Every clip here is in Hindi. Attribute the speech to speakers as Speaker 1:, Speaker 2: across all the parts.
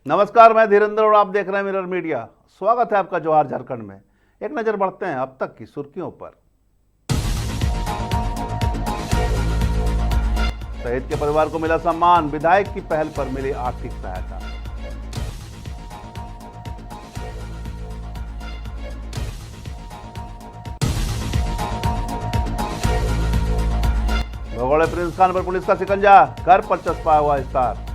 Speaker 1: नमस्कार, मैं धीरेन्द्र और आप देख रहे हैं मिरर मीडिया। स्वागत है आपका जोहार झारखंड में। एक नजर बढ़ते हैं अब तक की सुर्खियों पर। शहीद के परिवार को मिला सम्मान, विधायक की पहल पर मिली आर्थिक सहायता। भगोड़े प्रिंस खान पर पुलिस का शिकंजा, घर पर चस्पाया हुआ स्टार।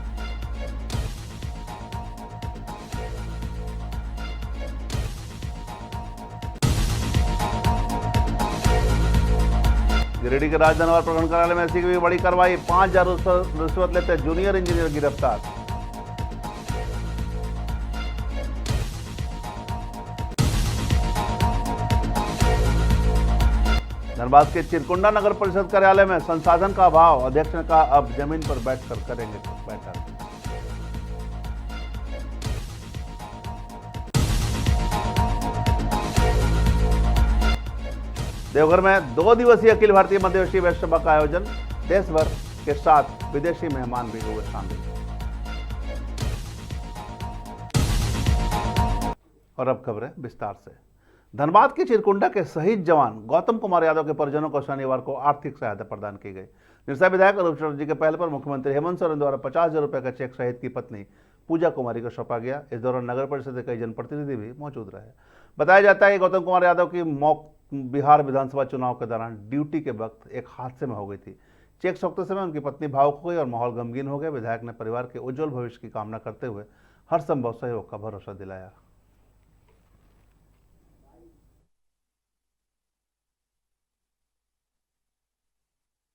Speaker 1: गिरिडीह के राजधनवार प्रखंड कार्यालय में ऐसी की बड़ी कार्रवाई, 5,000 रिश्वत लेते जूनियर इंजीनियर गिरफ्तार। धनबाद के चिरकुंडा नगर परिषद कार्यालय में संसाधन का अभाव, अध्यक्ष ने कहा अब जमीन पर बैठकर करेंगे बैठक। देवघर में 2 दिवसीय अखिल भारतीय मध्यवर्षीय वैश्य सभा का आयोजन, देश भर के साथ विदेशी मेहमान भी हुए शामिल। और अब खबरें विस्तार से। धनबाद के चिरकुंडा के शहीद जवान गौतम कुमार यादव के परिजनों को शनिवार को आर्थिक सहायता प्रदान की गई। निरसा विधायक अरूप चटर्जी के पहल पर मुख्यमंत्री हेमंत सोरेन द्वारा 50,000 रुपए का चेक शहीद की पत्नी पूजा कुमारी को सौंपा गया। इस दौरान नगर परिषद के कई जनप्रतिनिधि भी मौजूद रहे। बताया जाता है कि गौतम कुमार यादव की मौत बिहार विधानसभा चुनाव के दौरान ड्यूटी के वक्त एक हादसे में हो गई थी। चेक सौंपते समय उनकी पत्नी भावुक हो गई और माहौल गमगीन हो गया। विधायक ने परिवार के उज्जवल भविष्य की कामना करते हुए हर संभव सहयोग का भरोसा दिलाया।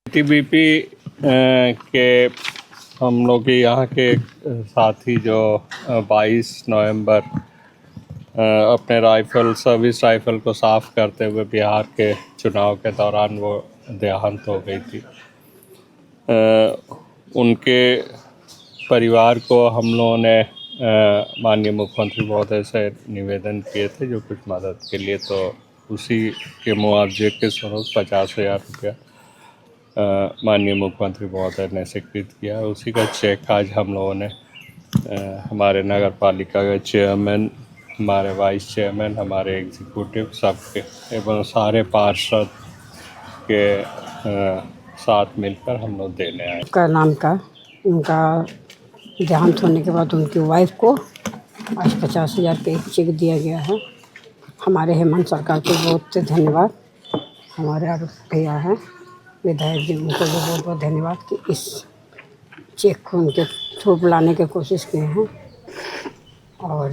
Speaker 2: टीबीपी के हम लोग के यहाँ के साथी जो 22 नवंबर अपने राइफल सर्विस राइफल को साफ करते हुए बिहार के चुनाव के दौरान वो देहांत हो गई थी। उनके परिवार को हम लोगों ने माननीय मुख्यमंत्री महोदय से निवेदन किए थे जो कुछ मदद के लिए, तो उसी के मुआवजे के स्वरूप 50,000 रुपया माननीय मुख्यमंत्री महोदय ने स्वीकृत किया। उसी का चेक आज हम लोगों ने हमारे नगर पालिका के चेयरमैन, हमारे वाइस चेयरमैन, हमारे एग्जीक्यूटिव सबके एवं सारे पार्षद के साथ मिलकर हम लोग देने आए।
Speaker 3: का नाम का उनका देहांत होने के बाद उनकी वाइफ को आज 50,000 का एक चेक दिया गया है। हमारे हेमंत सरकार को बहुत धन्यवाद। हमारे आरोप भैया हैं विधायक जी, उनको भी बहुत बहुत धन्यवाद कि इस चेक को उनके थ्रू लाने की कोशिश किए हैं। और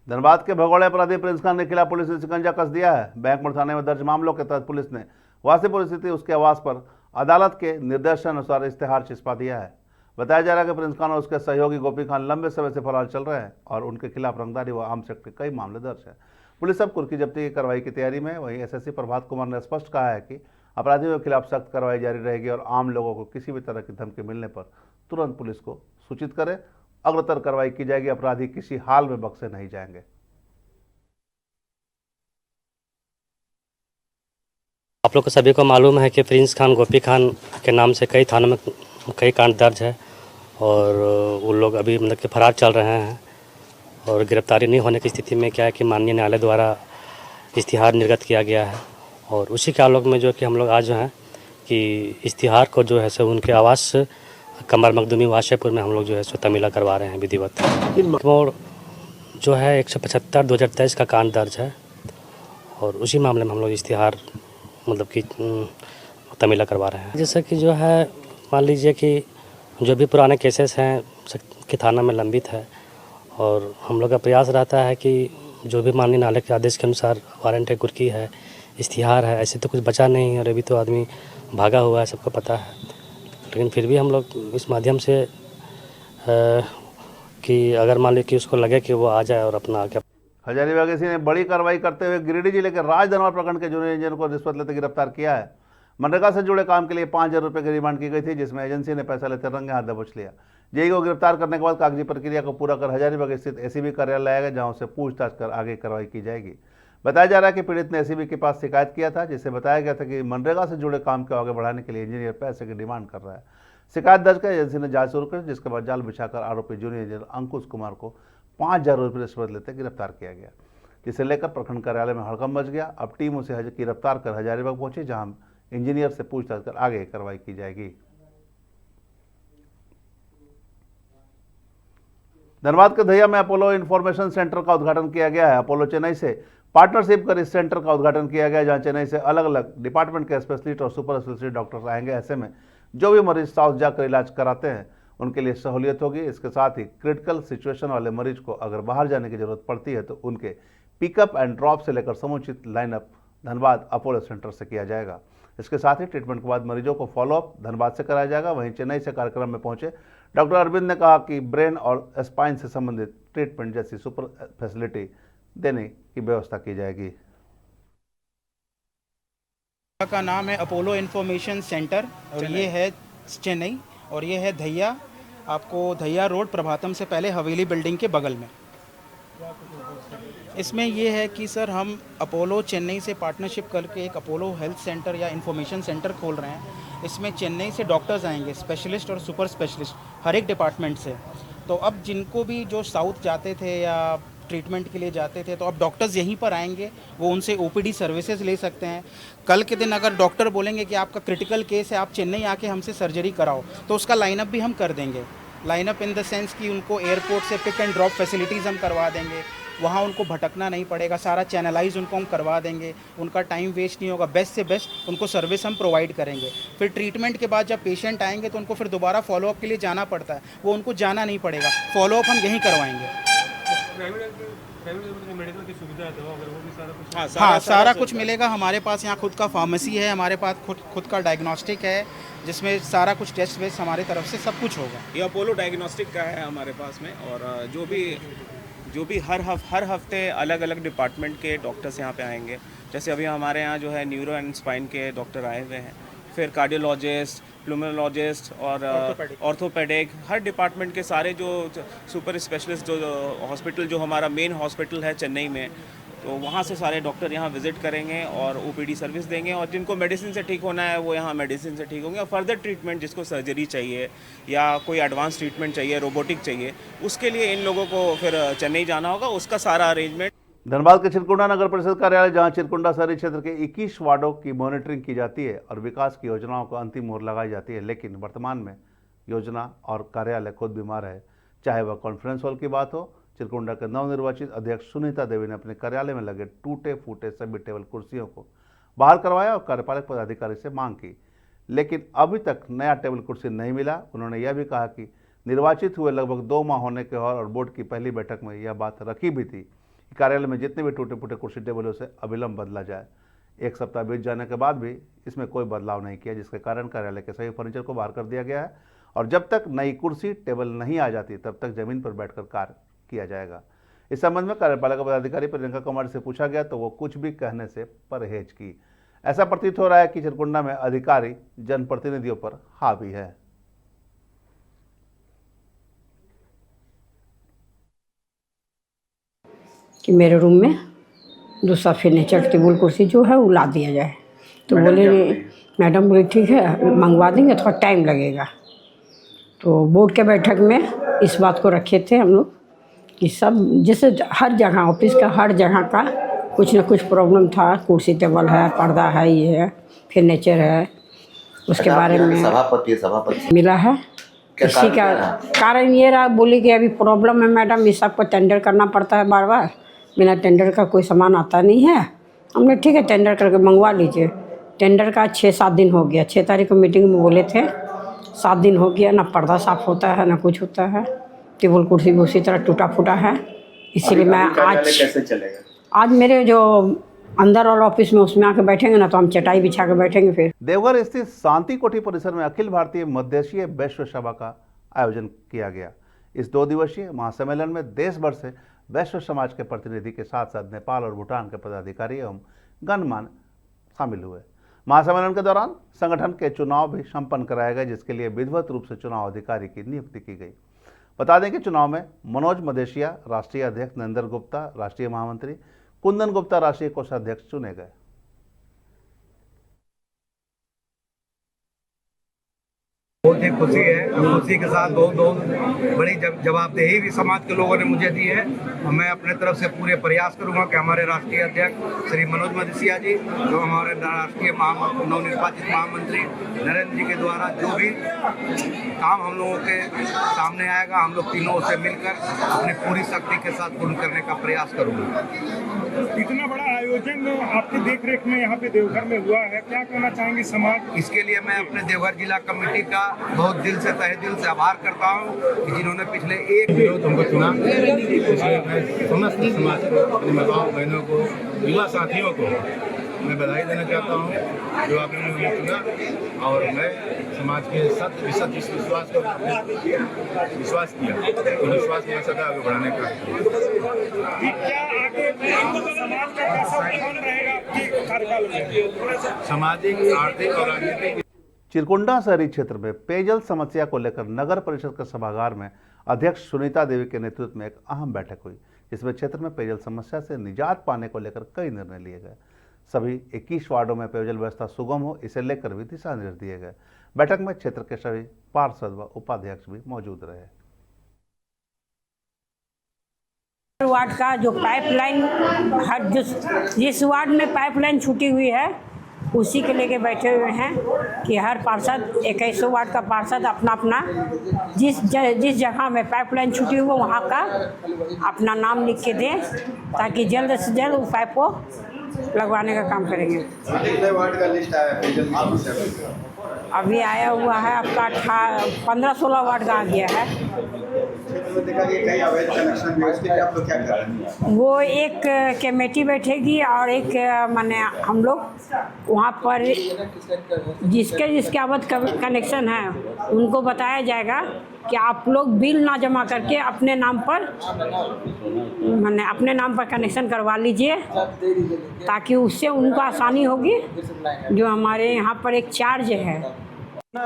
Speaker 1: धनबाद के भगोड़े अपराधी प्रिंस खान के खिलाफ पुलिस ने शिकंजा कस दिया है। बैंकपुर थाने में दर्ज मामलों के तहत पुलिस ने वासीपुर स्थित उसके आवास पर अदालत के निर्देशानुसार इश्तेहार छिपा दिया है। बताया जा रहा है कि प्रिंस खान और उसके सहयोगी गोपी खान लंबे समय से फरार चल रहे हैं और उनके खिलाफ रंगदारी व आर्म्स एक्ट के कई मामले दर्ज है। पुलिस अब कुर्की जब्ती की कार्रवाई की तैयारी में। वहीं एसएसपी प्रभात कुमार ने स्पष्ट कहा है कि अपराधियों के खिलाफ सख्त कार्रवाई जारी रहेगी और आम लोगों को किसी भी तरह की धमकी मिलने पर तुरंत पुलिस को सूचित करें। अग्रतर कार्रवाई की जाएगी। अपराधी किसी हाल में बख्शे नहीं जाएंगे।
Speaker 4: आप लोग को सभी को मालूम है कि प्रिंस खान गोपी खान के नाम से कई थानों में कई कांड दर्ज है और वो लोग अभी मतलब कि फरार चल रहे हैं और गिरफ्तारी नहीं होने की स्थिति में क्या है कि माननीय न्यायालय द्वारा इश्तिहार निर्गत किया गया है और उसी के आलोक में जो कि हम लोग आज जो हैं कि इश्तिहार को जो है सो उनके आवास कमर मखदूमी वाशेपुर में हम लोग जो है सो तमीला करवा रहे हैं विधिवत। और जो है 175/2023 का कांड दर्ज है और उसी मामले में हम लोग इश्तिहार मतलब कि तमीला करवा रहे हैं। जैसे कि जो है मान लीजिए कि जो भी पुराने केसेस हैं कि थाना में लंबित है और हम लोग का प्रयास रहता है कि जो भी माननीय न्यायालय के आदेश के अनुसार वारंट है, कुर्की है, इश्तिहार है, ऐसे तो कुछ बचा नहीं है और अभी तो आदमी भागा हुआ है, सबको पता है। लेकिन फिर भी हम लोग इस माध्यम से कि अगर मान लीजिए कि उसको लगे कि वो आ जाए और अपना आगे।
Speaker 1: हजारीबाग एसपी ने बड़ी कार्रवाई करते हुए गिरिडीह जिले के राजधनवार प्रखंड के जूनियर इंजीनियर को रिश्वत लेते गिरफ्तार किया है। मनरेगा से जुड़े काम के लिए 5,000 रुपये की डिमांड की गई थी, जिसमें एजेंसी ने पैसा लेते रंगे हाथ दबोच लिया। जेई को गिरफ्तार करने के बाद कागजी प्रक्रिया को पूरा कर हजारीबाग स्थित एसीबी कार्यालय लाया गया, जहां उसे पूछताछ कर आगे कार्रवाई की जाएगी। बताया जा रहा है कि पीड़ित ने एसीबी के पास शिकायत किया था, जिससे बताया गया था कि मनरेगा से जुड़े काम को आगे बढ़ाने के लिए इंजीनियर पैसे की डिमांड कर रहा है। शिकायत दर्ज कर एजेंसी ने जांच शुरू कर, जिसके बाद जाल बिछाकर आरोपी जूनियर इंजीनियर अंकुश कुमार को 5,000 रुपये रिश्वत लेते गिरफ्तार किया गया, जिसे लेकर प्रखंड कार्यालय में हड़कंप मच गया। अब टीम उसे गिरफ्तार कर हजारीबाग पहुंची, जहां इंजीनियर से पूछताछ कर आगे कार्रवाई की जाएगी। धनबाद के दहिया में अपोलो इंफॉर्मेशन सेंटर का उद्घाटन किया गया है। अपोलो चेन्नई से पार्टनरशिप कर इस सेंटर का उद्घाटन किया गया, जहां चेन्नई से अलग अलग डिपार्टमेंट के स्पेशलिस्ट और सुपर स्पेशलिस्ट डॉक्टर्स आएंगे। ऐसे में जो भी मरीज साउथ जाकर इलाज कराते हैं उनके लिए सहूलियत होगी। इसके साथ ही क्रिटिकल सिचुएशन वाले मरीज को अगर बाहर जाने की जरूरत पड़ती है तो उनके पिकअप एंड ड्रॉप से लेकर समुचित लाइनअप धनबाद अपोलो सेंटर से किया जाएगा। इसके साथ ही ट्रीटमेंट के बाद मरीजों को फॉलोअप धनबाद से कराया जाएगा। वहीं चेन्नई से कार्यक्रम में पहुंचे डॉक्टर अरविंद ने कहा कि ब्रेन और स्पाइन से संबंधित ट्रीटमेंट जैसी सुपर फैसिलिटी देने की व्यवस्था की जाएगी।
Speaker 5: का नाम है अपोलो इन्फॉर्मेशन सेंटर और ये है चेन्नई और ये है दहिया, आपको दहिया रोड प्रभातम से पहले हवेली बिल्डिंग के बगल में। इसमें ये है कि सर हम अपोलो चेन्नई से पार्टनरशिप करके एक अपोलो हेल्थ सेंटर या इन्फॉर्मेशन सेंटर खोल रहे हैं। इसमें चेन्नई से डॉक्टर्स आएंगे, स्पेशलिस्ट और सुपर स्पेशलिस्ट हर एक डिपार्टमेंट से। तो अब जिनको भी जो साउथ जाते थे या ट्रीटमेंट के लिए जाते थे तो अब डॉक्टर्स यहीं पर आएंगे, वो उनसे ओपीडी सर्विसेज ले सकते हैं। कल के दिन अगर डॉक्टर बोलेंगे कि आपका क्रिटिकल केस है, आप चेन्नई आके हमसे सर्जरी कराओ, तो उसका लाइनअप भी हम कर देंगे। लाइनअप इन द सेंस कि उनको एयरपोर्ट से पिक एंड ड्रॉप फैसिलिटीज़ हम करवा देंगे, वहाँ उनको भटकना नहीं पड़ेगा, सारा चैनलाइज उनको हम करवा देंगे, उनका टाइम वेस्ट नहीं होगा, बेस्ट से बेस्ट उनको सर्विस हम प्रोवाइड करेंगे। फिर ट्रीटमेंट के बाद जब पेशेंट आएंगे तो उनको फिर दोबारा फॉलोअप के लिए जाना पड़ता है, वो उनको जाना नहीं पड़ेगा, फॉलोअप हम यहीं करवाएंगे।
Speaker 6: मेडिकल की सुविधा है, दवा वगैरह वो भी सारा कुछ?
Speaker 5: हाँ, सारा कुछ मिलेगा। हमारे पास यहाँ खुद का फार्मेसी है, हमारे पास खुद का डायग्नोस्टिक है, जिसमें सारा कुछ टेस्ट वेस्ट हमारे तरफ से सब कुछ होगा।
Speaker 7: ये अपोलो डायग्नोस्टिक का है हमारे पास में, और जो भी हर हफ्ते अलग अलग डिपार्टमेंट के डॉक्टर्स यहाँ पे आएंगे। जैसे अभी हमारे यहाँ जो है न्यूरो एंड स्पाइन के डॉक्टर आए हुए हैं, फिर कार्डियोलॉजिस्ट, प्लूमोलॉजिस्ट और ऑर्थोपेडिक, हर डिपार्टमेंट के सारे जो सुपर स्पेशलिस्ट जो हॉस्पिटल जो हमारा मेन हॉस्पिटल है चेन्नई में, तो वहाँ से सारे डॉक्टर यहाँ विजिट करेंगे और ओपीडी सर्विस देंगे। और जिनको मेडिसिन से ठीक होना है वो यहाँ मेडिसिन से ठीक होंगे, और फर्दर ट्रीटमेंट जिसको सर्जरी चाहिए या कोई एडवांस ट्रीटमेंट चाहिए, रोबोटिक चाहिए, उसके लिए इन लोगों को फिर चेन्नई जाना होगा, उसका सारा अरेंजमेंट।
Speaker 1: धनबाद के चिरकुंडा नगर परिषद कार्यालय, जहां चिरकुंडा शहरी क्षेत्र के 21 वार्डों की मॉनिटरिंग की जाती है और विकास की योजनाओं को अंतिम मोहर लगाई जाती है, लेकिन वर्तमान में योजना और कार्यालय खुद बीमार है। चाहे वह कॉन्फ्रेंस हॉल की बात हो, चिरकुंडा के नवनिर्वाचित अध्यक्ष सुनीता देवी ने अपने कार्यालय में लगे टूटे फूटे सभी टेबल कुर्सियों को बाहर करवाया और कार्यपालक पदाधिकारी से मांग की, लेकिन अभी तक नया टेबल कुर्सी नहीं मिला। उन्होंने यह भी कहा कि निर्वाचित हुए लगभग 2 माह होने के और बोर्ड की पहली बैठक में यह बात रखी भी थी कि कार्यालय में जितने भी टूटे फूटे कुर्सी टेबलों से अविलंब बदला जाए। 1 सप्ताह बीत जाने के बाद भी इसमें कोई बदलाव नहीं किया, जिसके कारण कार्यालय के सभी फर्नीचर को बाहर कर दिया गया है और जब तक नई कुर्सी टेबल नहीं आ जाती तब तक जमीन पर बैठकर कार्य किया जाएगा। इस संबंध में कार्यपालक पदाधिकारी प्रियंका कुमारी से पूछा गया तो वो कुछ भी कहने से परहेज की। ऐसा प्रतीत हो रहा है कि चिरकुंडा में अधिकारी जनप्रतिनिधियों पर हावी है।
Speaker 3: कि मेरे रूम में दूसरा फर्नीचर टेबल कुर्सी जो है वो ला दिया जाए, तो बोले मैडम बोले ठीक है मंगवा देंगे, थोड़ा टाइम लगेगा। तो बोर्ड के बैठक में इस बात को रखे थे हम लोग कि सब जैसे हर जगह ऑफिस का हर जगह का कुछ ना कुछ प्रॉब्लम था, कुर्सी टेबल है, पर्दा है, ये है, फर्नीचर है, उसके बारे में सभापति मिला है। इसी का कारण ये रहा, बोली कि अभी प्रॉब्लम है मैडम, इस सबको टेंडर करना पड़ता है बार बार, बिना टेंडर का कोई सामान आता नहीं है। हमने ठीक है टेंडर करके मंगवा लीजिए। टेंडर का 6-7 दिन हो गया, 6 तारीख को मीटिंग में बोले थे, 7 दिन हो गया, ना पर्दा साफ होता है ना कुछ होता है, टेबल कुर्सी भी उसी तरह टूटा फूटा है। इसीलिए मैं आज मेरे जो अंदर वाला ऑफिस में उसमें आके बैठेंगे ना, तो हम चटाई बिछा के बैठेंगे। फिर
Speaker 1: देवघर स्थित शांति कोठी परिसर में अखिल भारतीय मध्यदेशीय वैश्य सभा का आयोजन किया गया। इस 2 दिवसीय महासम्मेलन में देश भर से वैश्य समाज के प्रतिनिधि के साथ साथ नेपाल और भूटान के पदाधिकारी एवं गणमान्य शामिल हुए। महासम्मेलन के दौरान संगठन के चुनाव भी संपन्न कराए गए, जिसके लिए विधिवत रूप से चुनाव अधिकारी की नियुक्ति की गई। बता दें कि चुनाव में मनोज मदेशिया राष्ट्रीय अध्यक्ष, नरेंद्र गुप्ता राष्ट्रीय महामंत्री, कुंदन गुप्ता राष्ट्रीय कोषाध्यक्ष चुने गए।
Speaker 8: बहुत ही खुशी है और खुशी के साथ बहुत बड़ी जवाबदेही भी समाज के लोगों ने मुझे दी है और मैं अपने तरफ से पूरे प्रयास करूंगा कि हमारे राष्ट्रीय अध्यक्ष श्री मनोज मजिसिया जी जो हमारे राष्ट्रीय नवनिर्वाचित महामंत्री नरेंद्र जी के द्वारा जो भी काम हम लोगों के सामने आएगा हम लोग तीनों से मिलकर अपनी पूरी शक्ति के साथ पूर्ण करने का प्रयास करूंगा।
Speaker 6: इतना बड़ा आयोजन आपकी देखरेख में यहाँ पे देवघर में हुआ है, क्या कहना चाहेंगे समाज?
Speaker 8: इसके लिए मैं अपने देवघर जिला कमेटी का बहुत दिल से तहे दिल से आभार करता हूँ कि जिन्होंने पिछले एक विरोध हमको चुना। मैं समस्त समाज को, अपनी माताओं बहनों को, युवा साथियों को मैं बधाई देना चाहता हूँ जो आपने मुझे चुना और मैं समाज के सत्य विश्वास को विश्वास किया तो विश्वास को सदा आगे बढ़ाने का।
Speaker 6: क्या आगे समाज का कैसा उन्नयन रहेगा आपके कार्यकाल में?
Speaker 8: सामाजिक, आर्थिक और राजनीतिक।
Speaker 1: चिरकुंडा शहरी क्षेत्र में पेयजल समस्या को लेकर नगर परिषद के सभागार में अध्यक्ष सुनीता देवी के नेतृत्व में एक अहम बैठक हुई, जिसमें क्षेत्र में पेयजल समस्या से निजात पाने को लेकर कई निर्णय लिए गए। सभी 21 वार्डों में पेयजल व्यवस्था सुगम हो, इसे लेकर भी दिशा निर्देश दिए गए। बैठक में क्षेत्र के सभी पार्षद व उपाध्यक्ष भी मौजूद रहे।
Speaker 3: वार्ड का जो पाइपलाइन जिस वार्ड में पाइपलाइन छूटी हुई है उसी के लेके बैठे हुए हैं कि हर पार्षद 21 वार्ड का पार्षद अपना अपना जिस जगह में पाइपलाइन छूटी हुई वहाँ का अपना नाम लिख के दें ताकि जल्द से जल्द उस पाइप को लगवाने का काम करेंगे।
Speaker 9: वार्ड का लिस्ट आया है?
Speaker 3: अभी आया हुआ है आपका 15-16 वार्ड का आ गया है। वो एक कमेटी बैठेगी और एक माने हम लोग वहाँ पर जिसके अवध कनेक्शन है उनको बताया जाएगा कि आप लोग बिल ना जमा करके अपने नाम पर कनेक्शन करवा लीजिए ताकि उससे उनको आसानी होगी। जो हमारे यहाँ पर एक चार्ज है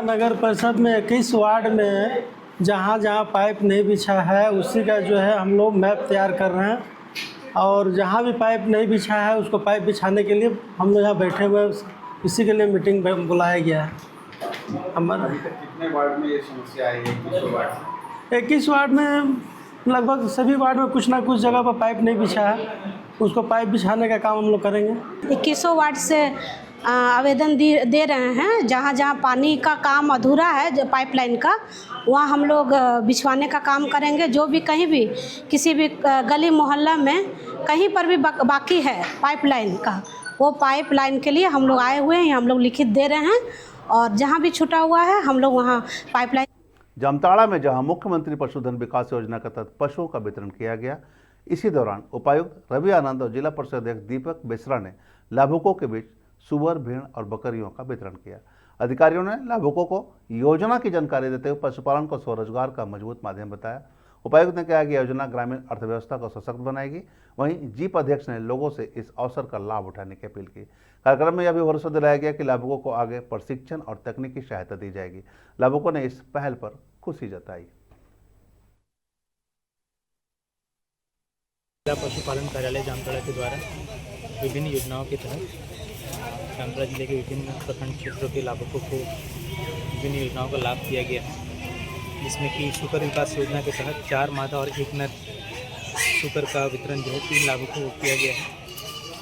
Speaker 10: नगर परिषद में 21 वार्ड में जहाँ जहाँ पाइप नहीं बिछा है उसी का जो है हम लोग मैप तैयार कर रहे हैं और जहाँ भी पाइप नहीं बिछा है उसको पाइप बिछाने के लिए हम लोग यहाँ बैठे हुए इसी के लिए मीटिंग बुलाया गया है। हमारा
Speaker 9: कितने वार्ड में ये समस्या है?
Speaker 10: 21 वार्ड में लगभग सभी वार्ड में कुछ ना कुछ जगह पर पाइप नहीं बिछा है, उसको पाइप बिछाने का काम हम लोग करेंगे।
Speaker 11: 21 वार्ड से आवेदन दे रहे हैं जहाँ जहाँ पानी का काम अधूरा है जो पाइपलाइन का वहाँ हम लोग बिछवाने का काम करेंगे। जो भी कहीं भी किसी भी गली मोहल्ला में कहीं पर भी बाकी है पाइपलाइन का वो पाइपलाइन के लिए हम लोग आए हुए हैं, हम लोग लिखित दे रहे हैं और जहाँ भी छूटा हुआ है हम लोग वहाँ पाइपलाइन।
Speaker 1: जामताड़ा में जहां मुख्यमंत्री पशुधन विकास योजना के तहत पशुओं का वितरण किया गया, इसी दौरान उपायुक्त रवि आनंद और जिला परिषद अध्यक्ष दीपक बेसरा ने लाभुकों के बीच सुअर, भेड़ और बकरियों का वितरण किया। अधिकारियों ने लाभुकों को योजना की जानकारी देते हुए पशुपालन को स्वरोजगार का मजबूत माध्यम बताया। उपायुक्त ने कहा कि योजना ग्रामीण अर्थव्यवस्था को सशक्त बनाएगी। वहीं जीप अध्यक्ष ने लोगों से इस अवसर का लाभ उठाने की अपील की। कार्यक्रम में यह भी भरोसा दिलाया गया कि लाभुकों को आगे प्रशिक्षण और तकनीकी सहायता दी जाएगी। लाभुकों ने इस पहल पर खुशी जताई।
Speaker 12: जिला पशुपालन कार्यालय जामताड़ा के द्वारा विभिन्न योजनाओं के तहत जामताड़ा जिले के विभिन्न प्रखंड क्षेत्रों के लाभुकों को विभिन्न योजनाओं का लाभ दिया गया, जिसमें कि शुकर विकास योजना के तहत 4 मादा और 1 नर शुकर का वितरण जो है 3 लाभुकों को किया गया है।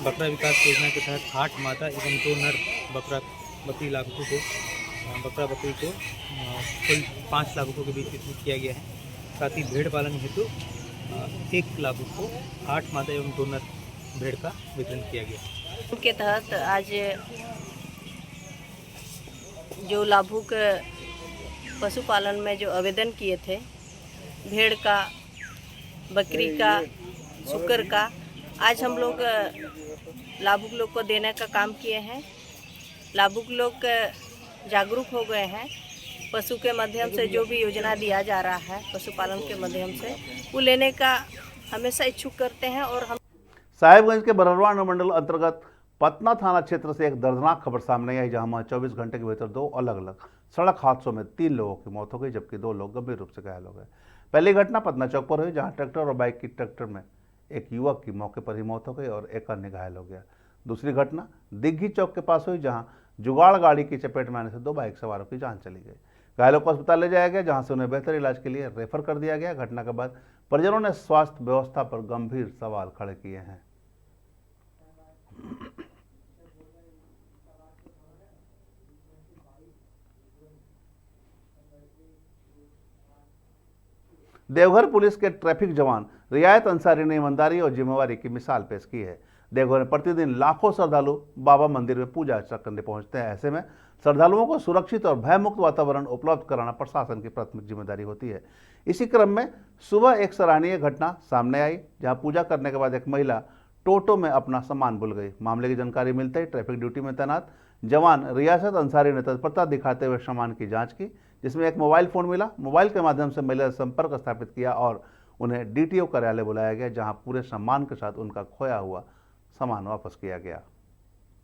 Speaker 12: बकरा विकास योजना के तहत 8 मादा एवं 2 नर बकरी लाभुकों को बकरी को कुल 5 लाभुकों के बीच वितरित किया गया है। साथ ही भेड़ पालन हेतु 1 लाभुक को 8 मादा एवं 2 नर भेड़ का वितरण किया गया।
Speaker 13: के तहत आज जो लाभुक पशुपालन में जो आवेदन किए थे, भेड़ का, बकरी का, सुकर का, आज हम लोग लाभुक लोग को देने का काम किए हैं। लाभुक लोग जागरूक हो गए हैं। पशु के माध्यम से जो भी योजना दिया जा रहा है पशुपालन के माध्यम से वो लेने का हमेशा इच्छुक करते हैं। और हम
Speaker 1: साहिबगंज के बरहरवा अनुमंडल अंतर्गत पतना थाना क्षेत्र से एक दर्दनाक खबर सामने आई, जहां 24 घंटे के भीतर 2 अलग अलग सड़क हादसों में 3 लोगों की मौत हो गई, जबकि 2 लोग गंभीर रूप से घायल हो गए। पहली घटना पतना चौक पर हुई, जहां ट्रैक्टर और बाइक की टक्कर में एक युवक की मौके पर ही मौत हो गई और एक अन्य घायल हो गया। दूसरी घटना दिग्घी चौक के पास हुई, जहां जुगाड़ गाड़ी की चपेट में आने से 2 बाइक सवारों की जान चली गई। घायलों को अस्पताल ले जाया गया, जहां से उन्हें बेहतर इलाज के लिए रेफर कर दिया गया। घटना के बाद परिजनों ने स्वास्थ्य व्यवस्था पर गंभीर सवाल खड़े किए हैं। देवघर पुलिस के ट्रैफिक जवान रियायत अंसारी ने ईमानदारी और जिम्मेवारी की मिसाल पेश की है। देवघर में प्रतिदिन लाखों श्रद्धालु बाबा मंदिर में पूजा अर्चना करने पहुंचते हैं। ऐसे में श्रद्धालुओं को सुरक्षित और भयमुक्त वातावरण उपलब्ध कराना प्रशासन की प्राथमिक जिम्मेदारी होती है। इसी क्रम में सुबह एक सराहनीय घटना सामने आई, जहां पूजा करने के बाद एक महिला टोटो में अपना सामान भूल गई। मामले की जानकारी मिलते ही ट्रैफिक ड्यूटी में तैनात जवान रियासत अंसारी ने तत्परता दिखाते हुए सामान की जांच की, जिसमें एक मोबाइल फोन मिला। मोबाइल के माध्यम से महिला से संपर्क स्थापित किया और उन्हें डीटीओ कार्यालय बुलाया गया, जहां पूरे सम्मान के साथ उनका खोया हुआ सामान वापस किया गया।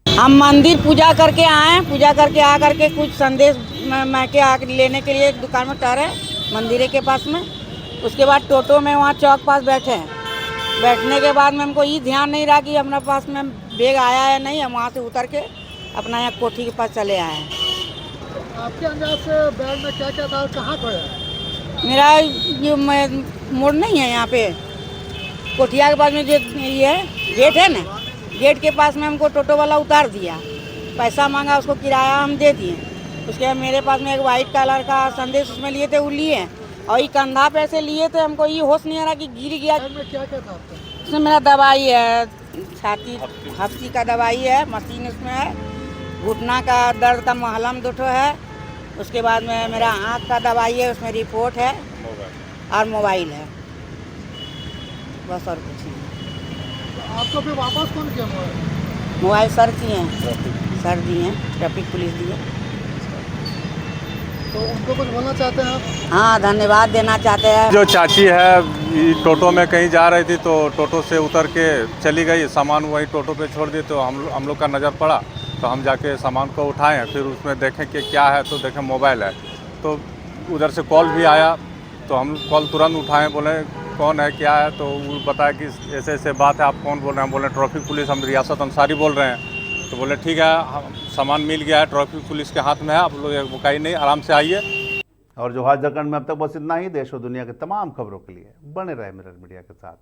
Speaker 14: हम मंदिर पूजा करके आए, पूजा करके आ करके कुछ संदेश मैं के आकर लेने के लिए एक दुकान में ठहरे मंदिर के पास में। उसके बाद टोटो में वहाँ चौक पास बैठे हैं। बैठने के बाद में हमको ये ध्यान नहीं रहा कि हमारे पास में बैग आया है नहीं। हम वहाँ से उतर के अपना यहाँ कोठी के पास चले आए हैं।
Speaker 15: आपके अंदाज से बैग में क्या क्या था, कहाँ खोया?
Speaker 14: मेरा जो मोड़ नहीं है यहाँ पे कोठिया के पास में जो ये गेट है ना, गेट के पास में हमको टोटो वाला उतार दिया। पैसा मांगा, उसको किराया हम दे दिए। उसके बाद मेरे पास में एक वाइट कलर का संदेश उसमें लिए थे, वो लिए और ये कंधा पे ऐसे लिए थे। हमको ये होश नहीं आ रहा कि गिर गया।
Speaker 15: में क्या क्या था आपका?
Speaker 14: उसमें मेरा दवाई है, छाती हफ्ती का दवाई है, मशीन उसमें है, घुटना का दर्द का महलम 2 ठो है। उसके बाद में मेरा आँख का दवाई है, उसमें रिपोर्ट है और मोबाइल है, बस और कुछ नहीं।
Speaker 15: आपको फिर वापस कौन किया
Speaker 14: मोबाइल सर दिए हैं, ट्रैफिक पुलिस दिए।
Speaker 15: तो उनको कुछ बोलना चाहते हैं आप?
Speaker 14: हाँ, धन्यवाद देना चाहते हैं।
Speaker 16: जो चाची है टोटो में कहीं जा रही थी, तो टोटो से उतर के चली गई, सामान वही टोटो पे छोड़ दिए। तो हम लोग का नज़र पड़ा, तो हम जाके सामान को उठाएं, फिर उसमें देखें कि क्या है, तो देखें मोबाइल है। तो उधर से कॉल भी आया, तो हम कॉल तुरंत उठाएं, बोले कौन है, क्या है। तो वो बताया कि ऐसे ऐसे बात है, आप कौन बोल रहे हैं? हम बोले ट्रैफिक पुलिस, हम रियासत अंसारी बोल रहे हैं। तो बोले ठीक है, हम सामान मिल गया है, ट्रैफिक पुलिस के हाथ में है, आप लोग बुकाई नहीं, आराम से आइए।
Speaker 1: और जो झारखंड में अब तक बस इतना ही। देश और दुनिया के तमाम खबरों के लिए बने रहे मिरर मीडिया के साथ।